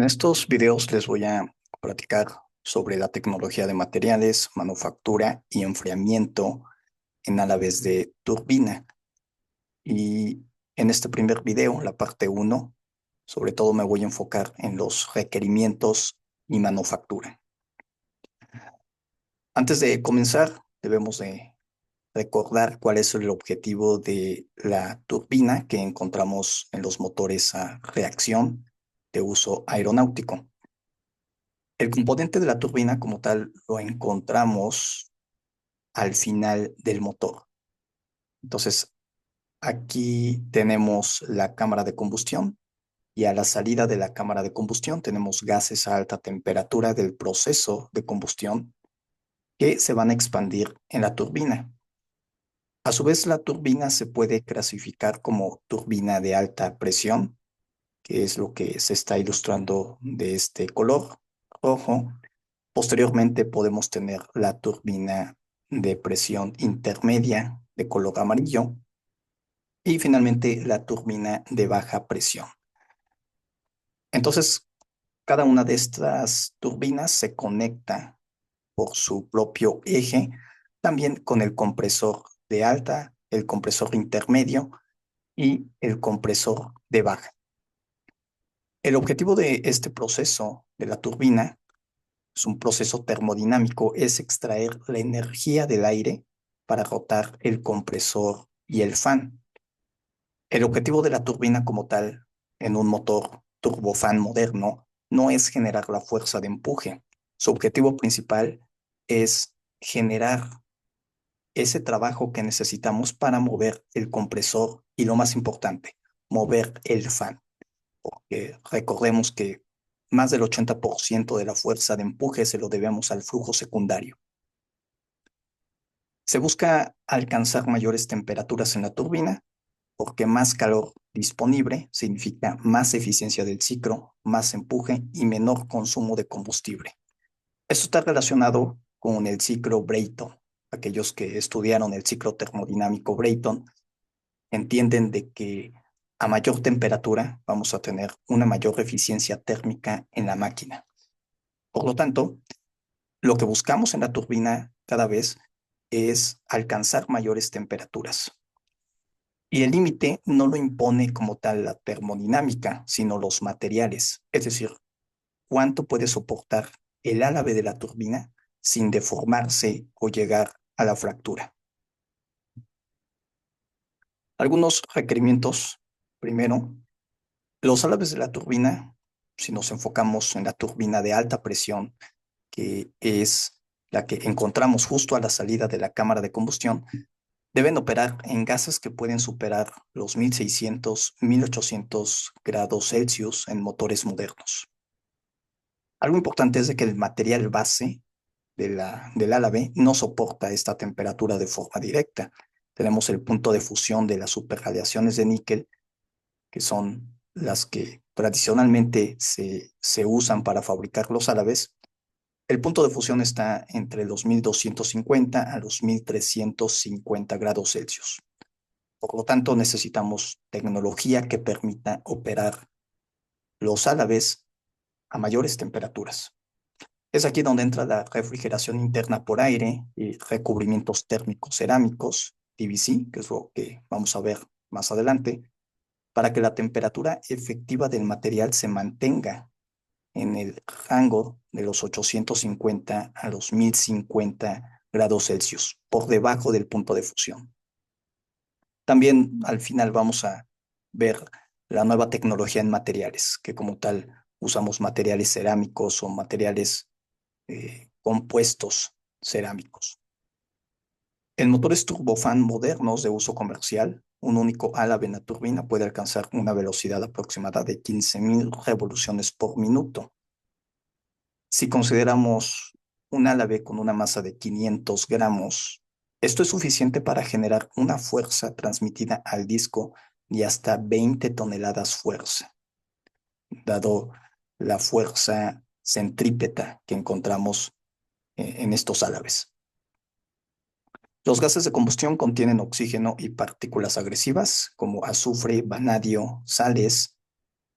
En estos videos les voy a platicar sobre la tecnología de materiales, manufactura y enfriamiento en álabes de turbina. Y en este primer video, la parte uno, sobre todo me voy a enfocar en los requerimientos y manufactura. Antes de comenzar, debemos de recordar cuál es el objetivo de la turbina que encontramos en los motores a reacción de uso aeronáutico. El componente de la turbina como tal lo encontramos al final del motor. Entonces, aquí tenemos la cámara de combustión y a la salida de la cámara de combustión tenemos gases a alta temperatura del proceso de combustión que se van a expandir en la turbina. A su vez, la turbina se puede clasificar como turbina de alta presión, que es lo que se está ilustrando de este color rojo. Posteriormente podemos tener la turbina de presión intermedia de color amarillo y finalmente la turbina de baja presión. Entonces, cada una de estas turbinas se conecta por su propio eje, también con el compresor de alta, el compresor intermedio y el compresor de baja. El objetivo de este proceso de la turbina es un proceso termodinámico, es extraer la energía del aire para rotar el compresor y el fan. El objetivo de la turbina como tal en un motor turbofan moderno no es generar la fuerza de empuje. Su objetivo principal es generar ese trabajo que necesitamos para mover el compresor y lo más importante, mover el fan. Porque recordemos que más del 80% de la fuerza de empuje se lo debemos al flujo secundario. Se busca alcanzar mayores temperaturas en la turbina porque más calor disponible significa más eficiencia del ciclo, más empuje y menor consumo de combustible. Esto está relacionado con el ciclo Brayton. Aquellos que estudiaron el ciclo termodinámico Brayton entienden de que a mayor temperatura vamos a tener una mayor eficiencia térmica en la máquina. Por lo tanto, lo que buscamos en la turbina cada vez es alcanzar mayores temperaturas. Y el límite no lo impone como tal la termodinámica, sino los materiales, es decir, cuánto puede soportar el álabe de la turbina sin deformarse o llegar a la fractura. Algunos requerimientos. Primero, los álabes de la turbina, si nos enfocamos en la turbina de alta presión, que es la que encontramos justo a la salida de la cámara de combustión, deben operar en gases que pueden superar los 1600, 1800 grados Celsius en motores modernos. Algo importante es de que el material base del álabe no soporta esta temperatura de forma directa. Tenemos el punto de fusión de las superradiaciones de níquel, que son las que tradicionalmente se usan para fabricar los álabes. El punto de fusión está entre los 1250 a los 1350 grados Celsius. Por lo tanto, necesitamos tecnología que permita operar los álabes a mayores temperaturas. Es aquí donde entra la refrigeración interna por aire y recubrimientos térmicos cerámicos, TVC, que es lo que vamos a ver más adelante, para que la temperatura efectiva del material se mantenga en el rango de los 850 a los 1050 grados Celsius, por debajo del punto de fusión. También al final vamos a ver la nueva tecnología en materiales, que como tal usamos materiales cerámicos o materiales compuestos cerámicos. En motores turbofan modernos de uso comercial, un único álabe en la turbina puede alcanzar una velocidad aproximada de 15.000 revoluciones por minuto. Si consideramos un álabe con una masa de 500 gramos, esto es suficiente para generar una fuerza transmitida al disco de hasta 20 toneladas fuerza, dado la fuerza centrípeta que encontramos en estos álabes. Los gases de combustión contienen oxígeno y partículas agresivas como azufre, vanadio, sales.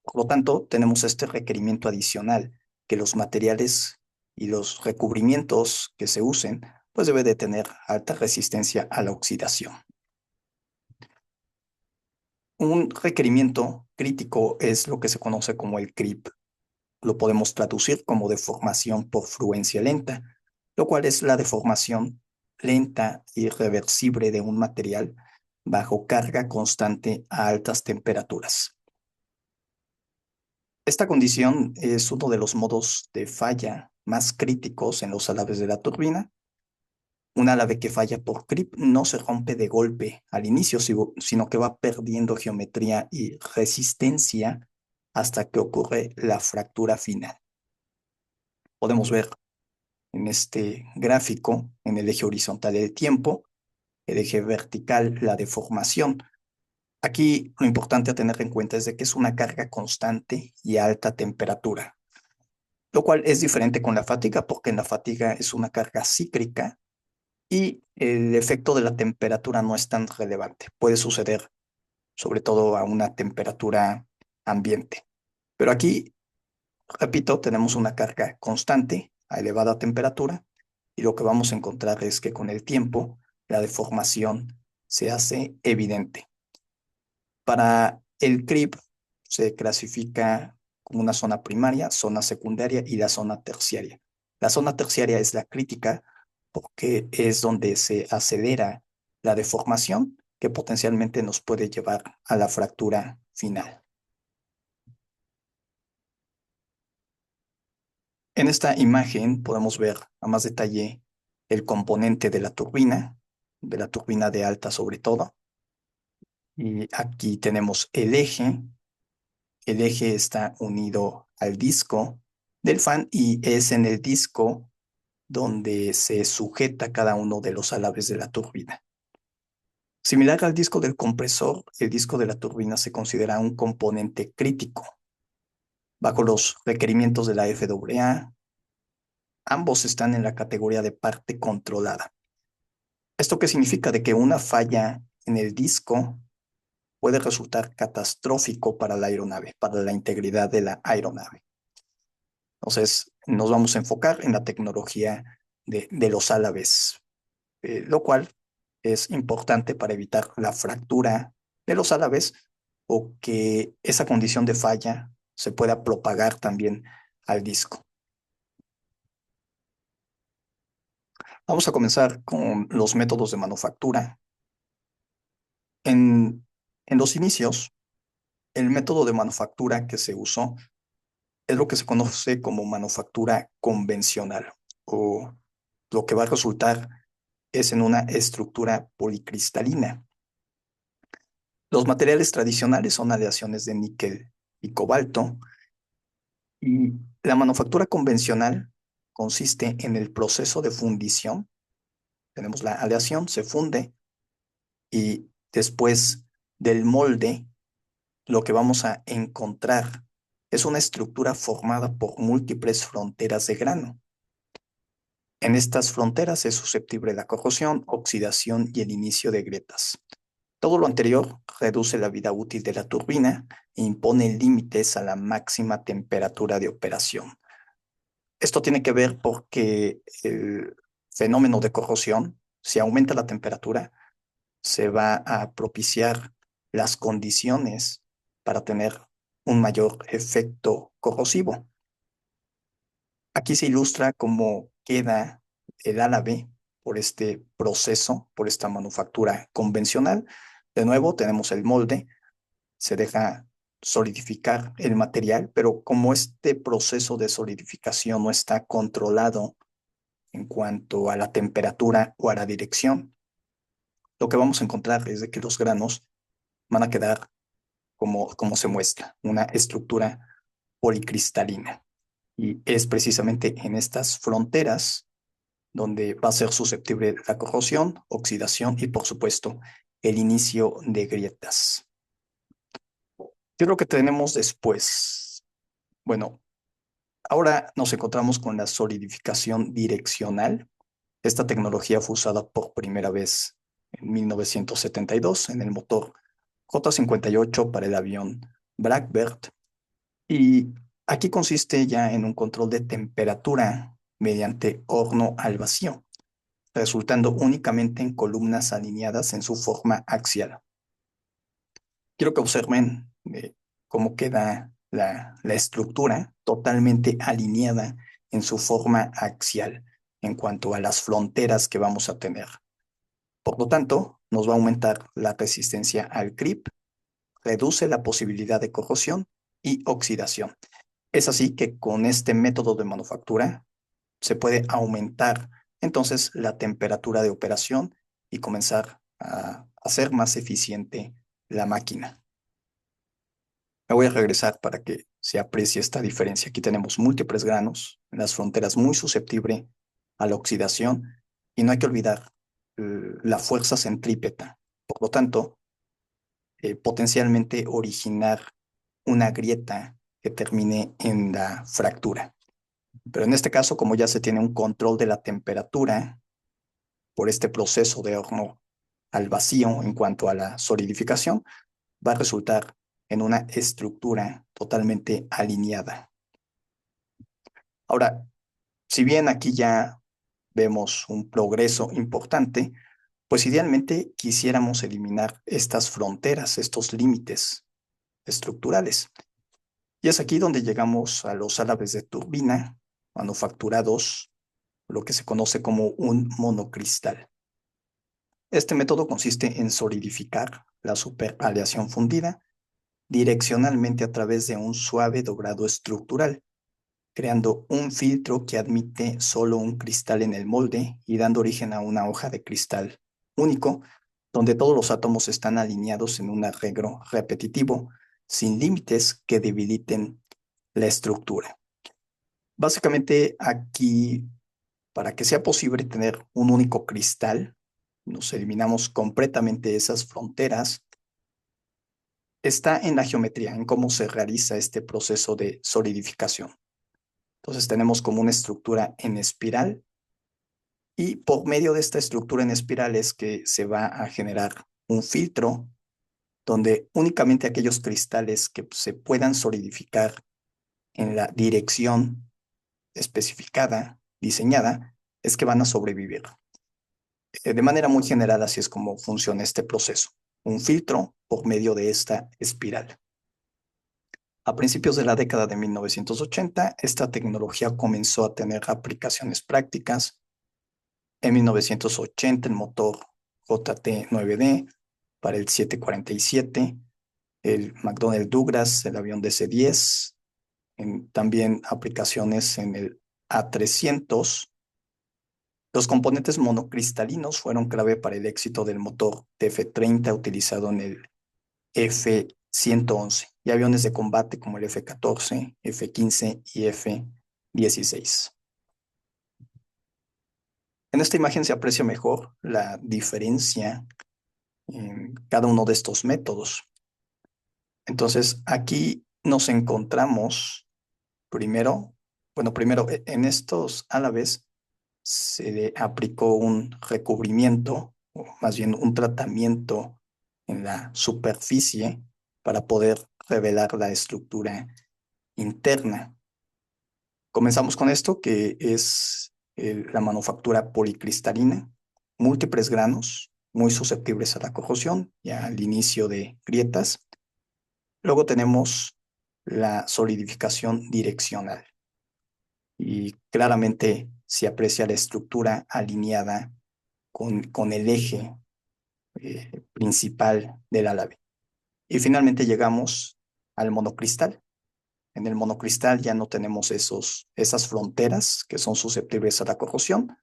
Por lo tanto, tenemos este requerimiento adicional, que los materiales y los recubrimientos que se usen, pues debe de tener alta resistencia a la oxidación. Un requerimiento crítico es lo que se conoce como el CRIP. Lo podemos traducir como deformación por fluencia lenta, lo cual es la deformación lenta y reversible de un material bajo carga constante a altas temperaturas. Esta condición es uno de los modos de falla más críticos en los álabes de la turbina. Un álabe que falla por creep no se rompe de golpe al inicio, sino que va perdiendo geometría y resistencia hasta que ocurre la fractura final. Podemos ver en este gráfico, en el eje horizontal el tiempo, el eje vertical la deformación. Aquí lo importante a tener en cuenta es de que es una carga constante y a alta temperatura, lo cual es diferente con la fatiga, porque en la fatiga es una carga cíclica y el efecto de la temperatura no es tan relevante. Puede suceder sobre todo a una temperatura ambiente. Pero aquí, repito, tenemos una carga constante a elevada temperatura y lo que vamos a encontrar es que con el tiempo la deformación se hace evidente. Para el CRIP se clasifica como una zona primaria, zona secundaria y la zona terciaria. La zona terciaria es la crítica porque es donde se acelera la deformación que potencialmente nos puede llevar a la fractura final. En esta imagen podemos ver a más detalle el componente de la turbina de alta sobre todo. Y aquí tenemos el eje. El eje está unido al disco del fan y es en el disco donde se sujeta cada uno de los alabes de la turbina. Similar al disco del compresor, el disco de la turbina se considera un componente crítico. Bajo los requerimientos de la FAA, ambos están en la categoría de parte controlada. ¿Esto qué significa? De que una falla en el disco puede resultar catastrófico para la aeronave, para la integridad de la aeronave. Entonces, nos vamos a enfocar en la tecnología de los álabes, lo cual es importante para evitar la fractura de los álabes o que esa condición de falla se pueda propagar también al disco. Vamos a comenzar con los métodos de manufactura. En, en los inicios, el método de manufactura que se usó es lo que se conoce como manufactura convencional, o lo que va a resultar es en una estructura policristalina. Los materiales tradicionales son aleaciones de níquel y cobalto, y la manufactura convencional consiste en el proceso de fundición. Tenemos la aleación, se funde, y después del molde, lo que vamos a encontrar es una estructura formada por múltiples fronteras de grano. En estas fronteras es susceptible la corrosión, oxidación y el inicio de grietas. Todo lo anterior reduce la vida útil de la turbina e impone límites a la máxima temperatura de operación. Esto tiene que ver porque el fenómeno de corrosión, si aumenta la temperatura, se va a propiciar las condiciones para tener un mayor efecto corrosivo. Aquí se ilustra cómo queda el árabe por este proceso, por esta manufactura convencional. De nuevo, tenemos el molde, se deja solidificar el material, pero como este proceso de solidificación no está controlado en cuanto a la temperatura o a la dirección, lo que vamos a encontrar es de que los granos van a quedar como se muestra, una estructura policristalina. Y es precisamente en estas fronteras donde va a ser susceptible la corrosión, oxidación y, por supuesto, el inicio de grietas. ¿Qué es lo que tenemos después? Bueno, ahora nos encontramos con la solidificación direccional. Esta tecnología fue usada por primera vez en 1972 en el motor J-58 para el avión Blackbird. Y aquí consiste ya en un control de temperatura mediante horno al vacío, resultando únicamente en columnas alineadas en su forma axial. Quiero que observen cómo queda la estructura totalmente alineada en su forma axial en cuanto a las fronteras que vamos a tener. Por lo tanto, nos va a aumentar la resistencia al creep, reduce la posibilidad de corrosión y oxidación. Es así que con este método de manufactura se puede aumentar entonces la temperatura de operación y comenzar a hacer más eficiente la máquina. Me voy a regresar para que se aprecie esta diferencia. Aquí tenemos múltiples granos, las fronteras muy susceptibles a la oxidación y no hay que olvidar la fuerza centrípeta. Por lo tanto, potencialmente originar una grieta que termine en la fractura. Pero en este caso, como ya se tiene un control de la temperatura por este proceso de horno al vacío en cuanto a la solidificación, va a resultar en una estructura totalmente alineada. Ahora, si bien aquí ya vemos un progreso importante, pues idealmente quisiéramos eliminar estas fronteras, estos límites estructurales. Y es aquí donde llegamos a los álabes de turbina manufacturados, lo que se conoce como un monocristal. Este método consiste en solidificar la superaleación fundida direccionalmente a través de un suave dobrado estructural, creando un filtro que admite solo un cristal en el molde y dando origen a una hoja de cristal único, donde todos los átomos están alineados en un arreglo repetitivo, sin límites que debiliten la estructura. Básicamente aquí, para que sea posible tener un único cristal, nos eliminamos completamente esas fronteras. Está en la geometría, en cómo se realiza este proceso de solidificación. Entonces tenemos como una estructura en espiral y por medio de esta estructura en espiral es que se va a generar un filtro donde únicamente aquellos cristales que se puedan solidificar en la dirección especificada, diseñada, es que van a sobrevivir. De manera muy general, así es como funciona este proceso. Un filtro por medio de esta espiral. A principios de la década de 1980, esta tecnología comenzó a tener aplicaciones prácticas. En 1980, el motor JT9D para el 747, el McDonnell Douglas, el avión DC-10, también aplicaciones en el A300. Los componentes monocristalinos fueron clave para el éxito del motor TF-30 utilizado en el F-111 y aviones de combate como el F-14, F-15 y F-16. En esta imagen se aprecia mejor la diferencia en cada uno de estos métodos. Entonces, aquí nos encontramos primero, primero en estos álabes se le aplicó un recubrimiento, o más bien un tratamiento en la superficie para poder revelar la estructura interna. Comenzamos con esto, que es la manufactura policristalina, múltiples granos, muy susceptibles a la corrosión y al inicio de grietas. Luego tenemos la solidificación direccional y claramente se aprecia la estructura alineada con el eje principal del álabe. Y finalmente llegamos al monocristal. En el monocristal ya no tenemos esas fronteras que son susceptibles a la corrosión,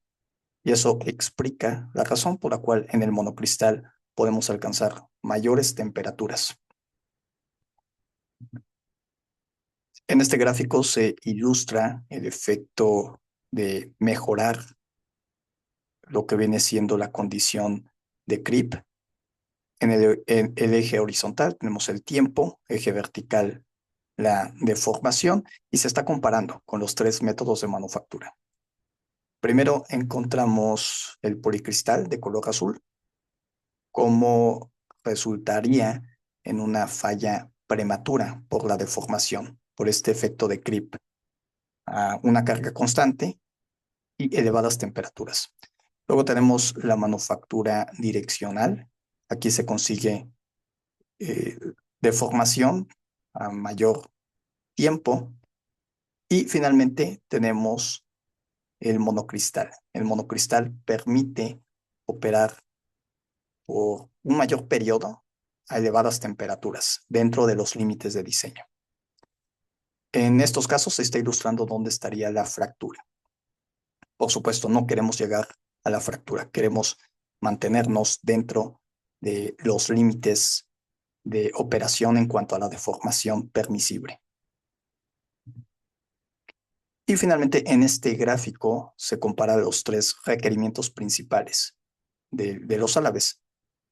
y eso explica la razón por la cual en el monocristal podemos alcanzar mayores temperaturas. En este gráfico se ilustra el efecto de mejorar lo que viene siendo la condición de creep. En el eje horizontal tenemos el tiempo, eje vertical la deformación, y se está comparando con los tres métodos de manufactura. Primero encontramos el policristal de color azul, cómo resultaría en una falla prematura por la deformación, por este efecto de creep, a una carga constante y elevadas temperaturas. Luego tenemos la manufactura direccional. Aquí se consigue eh, deformación a mayor tiempo. Y finalmente tenemos el monocristal. El monocristal permite operar por un mayor periodo a elevadas temperaturas dentro de los límites de diseño. En estos casos se está ilustrando dónde estaría la fractura. Por supuesto, no queremos llegar a la fractura, queremos mantenernos dentro de los límites de operación en cuanto a la deformación permisible. Y finalmente, en este gráfico se compara los tres requerimientos principales de los álabes.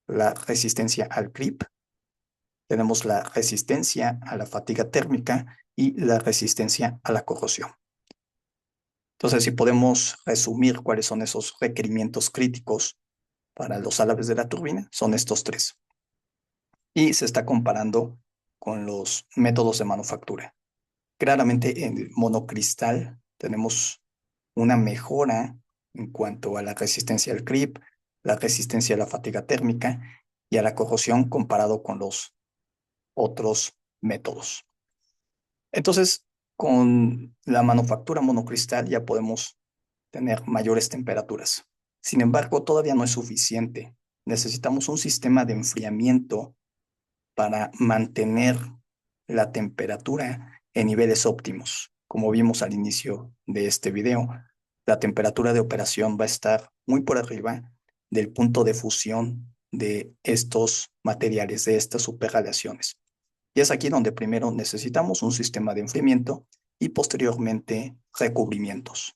La resistencia al creep, tenemos la resistencia a la fatiga térmica y la resistencia a la corrosión. Entonces, si podemos resumir cuáles son esos requerimientos críticos para los álabes de la turbina, son estos tres. Y se está comparando con los métodos de manufactura. Claramente en el monocristal tenemos una mejora en cuanto a la resistencia al creep, la resistencia a la fatiga térmica y a la corrosión comparado con los otros métodos. Entonces, con la manufactura monocristal ya podemos tener mayores temperaturas. Sin embargo, todavía no es suficiente. Necesitamos un sistema de enfriamiento para mantener la temperatura en niveles óptimos. Como vimos al inicio de este video, la temperatura de operación va a estar muy por arriba del punto de fusión de estos materiales, de estas superradiaciones. Y es aquí donde primero necesitamos un sistema de enfriamiento y posteriormente recubrimientos.